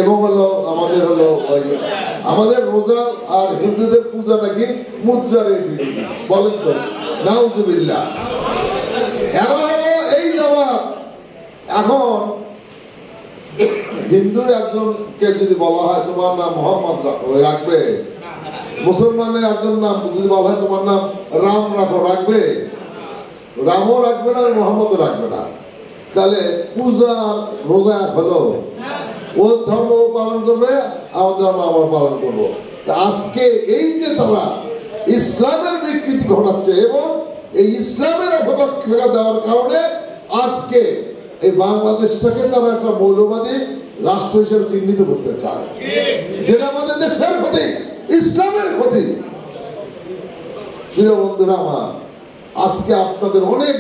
এবং হলো আমাদের রোজা আর হিন্দুদের পূজা নাকি মুদ্রার বলেন তো, নাউজুবিল্লাহ। এই জামাত এখন হিন্দুর একজনকে যদি বলা হয় তোমার নাম মোহাম্মদ রাখবে, মুসলমানের একজন নাম যদি বলা হয় তোমার নাম রাম রাখো, রাখবে? রামও রাখবে না, মোহাম্মদও রাখবে না। তাহলে পূজা রোজা হলো, ওর ধর্ম পালন করবে, আমাদের ধর্ম আমরা পালন করবো। আজকে এই যে তারা ইসলামের বিকৃতি ঘটাচ্ছে এবং এই ইসলামের অপব্যাখ্যা দেওয়ার কারণে আজকে এই বাংলাদেশটাকে তারা একটা মৌলবাদী রাষ্ট্র হিসেবে চিহ্নিত করতে চায়, যেটা আমাদের দেশের ক্ষতি, ইসলামের ক্ষতি। প্রিয় বন্ধুরা আমার, আজকে আপনাদের অনেক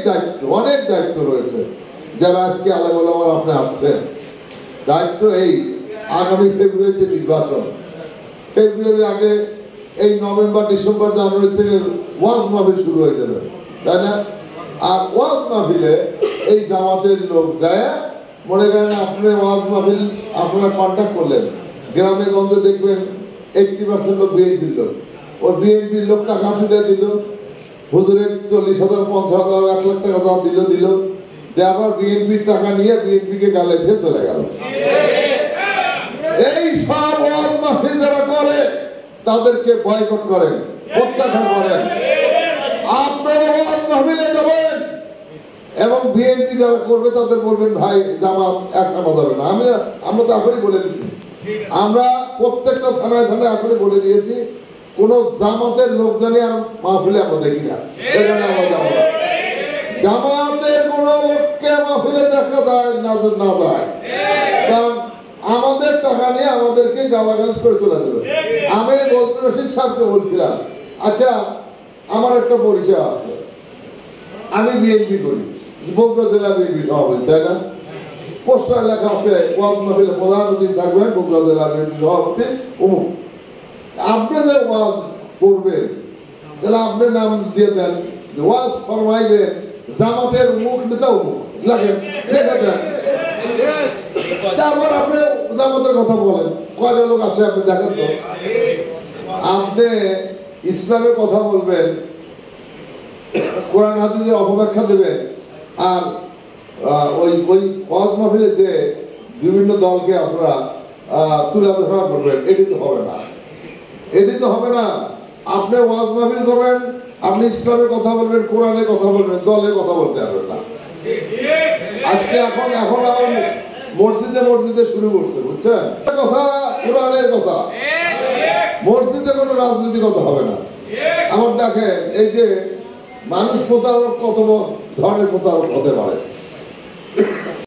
দায়িত্ব রয়েছে। যারা আজকে আলেম ওলামারা আপনি আসছেন, দায়িত্ব এই আগামী ফেব্রুয়ারিতে নির্বাচন, ফেব্রুয়ারি আগে এই নভেম্বর ডিসেম্বর জানুয়ারি থেকে ওয়াজ মাহফিল শুরু হয়ে যাবে, তাই না? আর ওয়াজ মাহফিলে এই জামাতের লোক যায়, মনে করেন আপনি ওয়াজ মাহফিল আপনারা কন্ট্যাক্ট করলেন, গ্রামে গঞ্জে দেখবেন 80% লোক বিএনপির লোক। ওই বিএনপির লোক টাকা তুলে দিল, হুজুরের 40,000 50,000 1 লাখ টাকা যা দিল, আবার বিএনপির টাকা নিয়ে বিএনপিকে গালে দিয়ে চলে গেল। এই সব ওয়াজ মাহফিল যারা করে তাদেরকে বয়কট করেন, প্রত্যাখ্যান করেন। আপনারা ওয়াজ মাহফিলে যাবেন এবং বিএনপি যারা করবে তাদের বলবেন ভাই জামাত এক আনা যাবে না। আমরা তো এখনই বলে দিচ্ছি, আমরা প্রত্যেকটা থানায় এখনই বলে দিয়েছি, কোন জামাতের লোক জানি আর মাহফিলে আমরা দেখি না, সেখানে আমরা যাবো না। জামাতের কোন লোককে মাহফিলে দেখা যায় না যায়, কারণ আমাদের টাকা নিয়ে আমাদেরকে গালাগালাজ করে চলে যাবে। আমি বদরুল রশিদ সাহেবকে বলছিলাম, আচ্ছা আমার একটা পরিচয় আছে, আমি বিএনপি করি, বগুড়া জেলা বিএনপি সভাপতি, তাই না? পোস্টার লেখা আছে ওয়াজ মাহফিলে প্রধান অতিথি থাকবেন বগুড়া জেলা বিএনপি সভাপতি অমুক। আপনি যে ওয়াজ করবেন তাহলে আপনি নাম দিয়ে দেন, ওয়াজ ফরমাইবেন জামাতের মুখ নেতা অমুক, লেখা দেন। তারপর আপনি জামাতের কথা বলেন, কয়টা লোক আসে আপনি দেখেন তো। আপনি ইসলামের কথা বলবেন, কোরআন হাদিসের অপব্যাখ্যা দেবেন, আর ওই ওয়াজ মাহফিলে যে বিভিন্ন দলকে আপনারা তুলে ধরা করবেন, এটি তো হবে না। আপনি ওয়াজ মাহফিল করবেন, আপনি ইসলামের কথা বলবেন, কোরআনের কথা বলবেন, দলের কথা বলতে পারবেন না। আজকে এখন আবার মসজিদে শুরু করছে, বুঝছেন? কথা কোরআনের কথা, মসজিদে কোনো রাজনীতি কথা হবে না। আমার দেখেন এই যে মানুষ প্রতারক কত ধরনের প্রতারক হতে পারে।